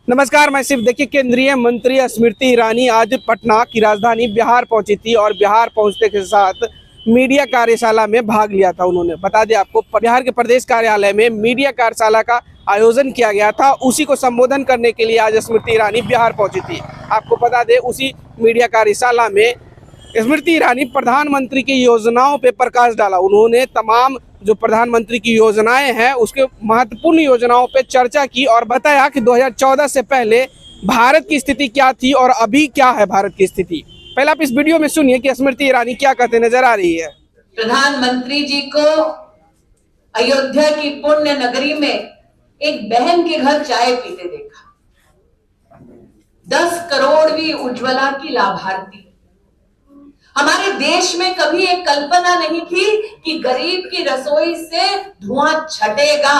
नमस्कार, मैं सिर्फ देखिए केंद्रीय मंत्री स्मृति ईरानी आज पटना की राजधानी बिहार पहुंची थी और बिहार पहुंचने के साथ मीडिया कार्यशाला में भाग लिया था। उन्होंने बता दें आपको, बिहार के प्रदेश कार्यालय में मीडिया कार्यशाला का आयोजन किया गया था। उसी को संबोधन करने के लिए आज स्मृति ईरानी बिहार पहुंची थी। आपको बता दें, उसी मीडिया कार्यशाला में स्मृति ईरानी प्रधानमंत्री की योजनाओं पे प्रकाश डाला। उन्होंने तमाम जो प्रधानमंत्री की योजनाएं हैं उसके महत्वपूर्ण योजनाओं पे चर्चा की और बताया कि 2014 से पहले भारत की स्थिति क्या थी और अभी क्या है भारत की स्थिति। पहले आप इस वीडियो में सुनिए कि स्मृति ईरानी क्या कहते नजर आ रही है। प्रधानमंत्री जी को अयोध्या की पुण्य नगरी में एक बहन के घर चाय पीते देखा। 10 करोड़वीं उज्ज्वला की लाभार्थी। हमारे देश में कभी एक कल्पना नहीं थी कि गरीब की रसोई से धुआं छटेगा।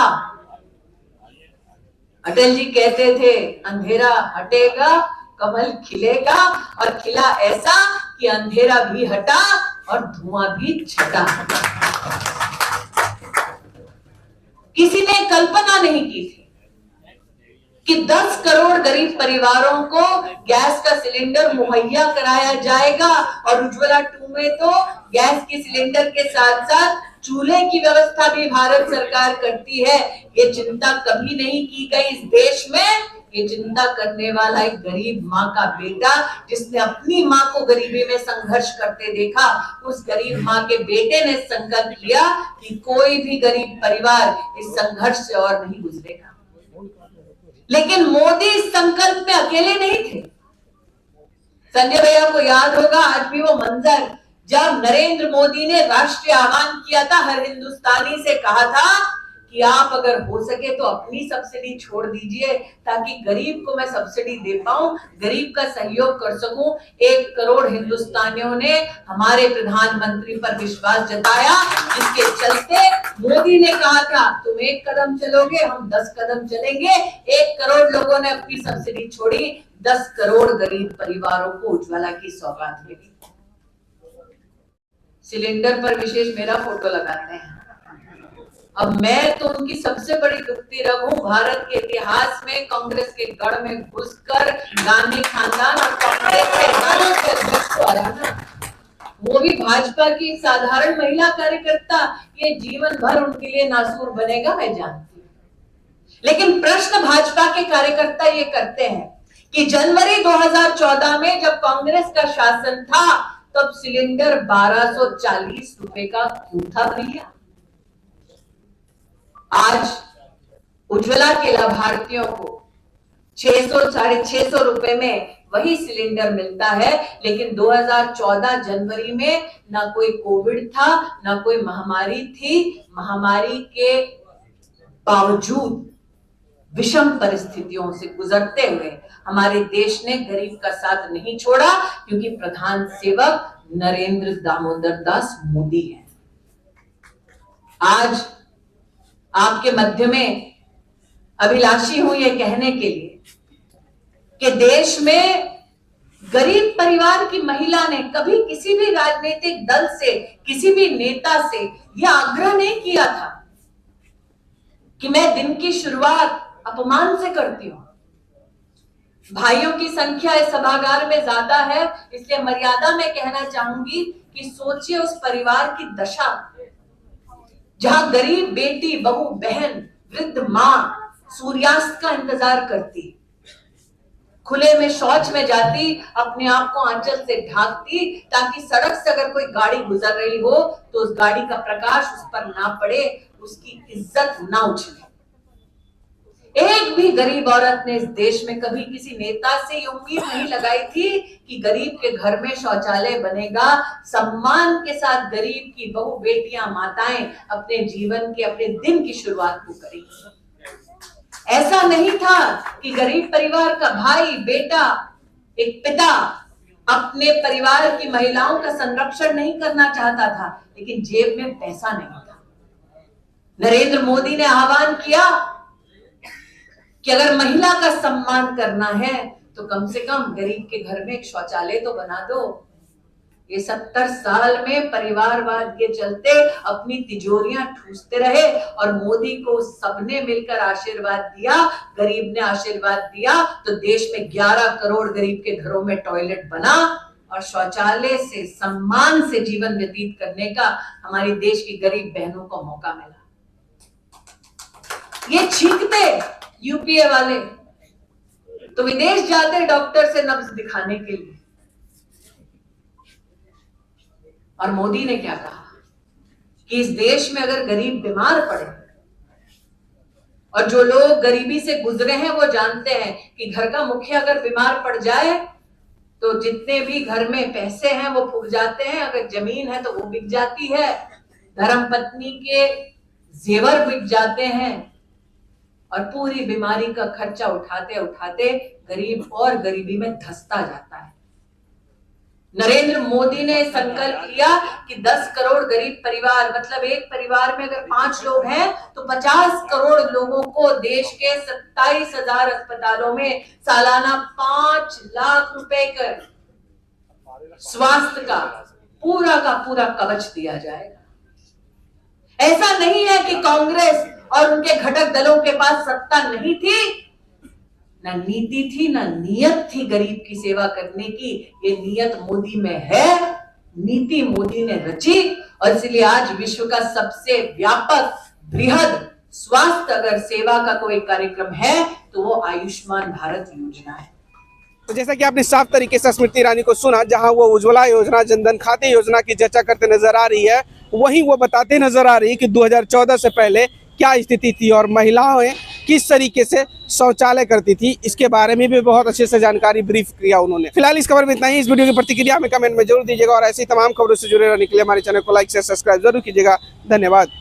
अटल जी कहते थे, अंधेरा हटेगा, कमल खिलेगा, और खिला ऐसा कि अंधेरा भी हटा और धुआं भी छटा। किसी ने कल्पना नहीं की थी कि 10 करोड़ गरीब परिवारों को गैस का सिलेंडर मुहैया कराया जाएगा और उज्ज्वला 2 में तो गैस के सिलेंडर के साथ साथ चूल्हे की व्यवस्था भी भारत सरकार करती है। ये चिंता कभी नहीं की गई इस देश में। ये चिंता करने वाला एक गरीब माँ का बेटा, जिसने अपनी माँ को गरीबी में संघर्ष करते देखा, उस गरीब माँ के बेटे ने संकल्प लिया कि कोई भी गरीब परिवार इस संघर्ष से और नहीं गुजरेगा। लेकिन मोदी इस संकल्प में अकेले नहीं थे। संजय भैया को याद होगा आज भी वो मंजर, जब नरेंद्र मोदी ने राष्ट्रीय आह्वान किया था, हर हिंदुस्तानी से कहा था कि आप अगर हो सके तो अपनी सब्सिडी छोड़ दीजिए ताकि गरीब को मैं सब्सिडी दे पाऊं, गरीब का सहयोग कर सकूं। 1 करोड़ हिंदुस्तानियों ने हमारे प्रधानमंत्री पर विश्वास जताया, जिसके चलते मोदी ने कहा था तुम 1 कदम चलोगे, हम 10 कदम चलेंगे। 1 करोड़ लोगों ने अपनी सब्सिडी छोड़ी, 10 करोड़ गरीब परिवारों को उज्ज्वला की सौगात मिली। सिलेंडर पर विशेष मेरा फोटो लगाते हैं। अब मैं तो उनकी सबसे बड़ी दुखती रग हूं। भारत के इतिहास में कांग्रेस के गढ़ में घुसकर गांधी खानदान और कांग्रेस के राष्ट्रीय अध्यक्ष को हराना, वो भी भाजपा की साधारण महिला कार्यकर्ता, ये जीवन भर उनके लिए नासूर बनेगा, मैं जानती हूँ। लेकिन प्रश्न भाजपा के कार्यकर्ता ये करते हैं कि जनवरी 2014 में जब कांग्रेस का शासन था तब सिलेंडर 1240 रुपए का क्यों था भैया? आज उज्ज्वला के लाभार्थियों को 600-650 रुपए में वही सिलेंडर मिलता है। लेकिन 2014 जनवरी में ना कोई कोविड था, ना कोई महामारी थी। महामारी के बावजूद विषम परिस्थितियों से गुजरते हुए हमारे देश ने गरीब का साथ नहीं छोड़ा, क्योंकि प्रधान सेवक नरेंद्र दामोदर दास मोदी है। आज आपके मध्य में अभिलाषी हूं ये कहने के लिए कि देश में गरीब परिवार की महिला ने कभी किसी भी राजनीतिक दल से, किसी भी नेता से यह आग्रह नहीं किया था कि मैं दिन की शुरुआत अपमान से करती हूं। भाइयों की संख्या इस सभागार में ज्यादा है, इसलिए मर्यादा में कहना चाहूंगी कि सोचिए उस परिवार की दशा, जहां गरीब बेटी, बहू, बहन, वृद्ध मां सूर्यास्त का इंतजार करती, खुले में शौच में जाती, अपने आप को आंचल से ढांकती ताकि सड़क से अगर कोई गाड़ी गुजर रही हो तो उस गाड़ी का प्रकाश उस पर ना पड़े, उसकी इज्जत ना उछले। एक भी गरीब औरत ने इस देश में कभी किसी नेता से ये उम्मीद नहीं लगाई थी कि गरीब के घर में शौचालय बनेगा। सम्मान के साथ गरीब की बहू, बेटियां, माताएं अपने जीवन के, अपने दिन की शुरुआत को करेंगी। ऐसा नहीं था कि गरीब परिवार का भाई, बेटा, एक पिता अपने परिवार की महिलाओं का संरक्षण नहीं करना चाहता था, लेकिन जेब में पैसा नहीं था। नरेंद्र मोदी ने आह्वान किया कि अगर महिला का सम्मान करना है तो कम से कम गरीब के घर में एक शौचालय तो बना दो। ये 70 साल में परिवारवाद के चलते अपनी तिजोरियां ठूसते रहे और मोदी को सबने मिलकर आशीर्वाद दिया, गरीब ने आशीर्वाद दिया तो देश में 11 करोड़ गरीब के घरों में टॉयलेट बना और शौचालय से सम्मान से जीवन व्यतीत करने का हमारी देश की गरीब बहनों को मौका मिला। ये छींकते यूपीए वाले तो विदेश जाते डॉक्टर से नब्ज दिखाने के लिए, और मोदी ने क्या कहा कि इस देश में अगर गरीब बीमार पड़े, और जो लोग गरीबी से गुजरे हैं वो जानते हैं कि घर का मुखिया अगर बीमार पड़ जाए तो जितने भी घर में पैसे हैं वो फूक जाते हैं, अगर जमीन है तो वो बिक जाती है, धर्मपत्नी के जेवर बिक जाते हैं, और पूरी बीमारी का खर्चा उठाते उठाते गरीब और गरीबी में धंसता जाता है। नरेंद्र मोदी ने संकल्प लिया कि 10 करोड़ गरीब परिवार, मतलब एक परिवार में अगर 5 लोग हैं तो 50 करोड़ लोगों को देश के 27,000 अस्पतालों में सालाना 5 लाख रुपए का स्वास्थ्य का पूरा कवच दिया जाएगा। ऐसा नहीं है कि कांग्रेस और उनके घटक दलों के पास सत्ता नहीं थी, ना नीति थी, ना नियत थी गरीब की सेवा करने की। ये नियत मोदी में है, नीति मोदी ने रची, और इसलिए आज विश्व का सबसे व्यापक बृहद स्वास्थ्य अगर सेवा का कोई कार्यक्रम है तो वो आयुष्मान भारत योजना है। तो जैसा कि आपने साफ तरीके से स्मृति ईरानी को सुना, जहां वो उज्ज्वला योजना, जनधन खाते योजना की चर्चा करते नजर आ रही है, वहीं वो बताते नजर आ रही है कि 2014 से पहले क्या स्थिति थी और महिलाएं किस तरीके से शौचालय करती थी, इसके बारे में भी बहुत अच्छे से जानकारी ब्रीफ किया उन्होंने। फिलहाल इस खबर में इतना ही। इस वीडियो की प्रतिक्रिया हमें कमेंट में जरूर दीजिएगा और ऐसी तमाम खबरों से जुड़े रहने के लिए हमारे चैनल को लाइक से सब्सक्राइब जरूर कीजिएगा। धन्यवाद।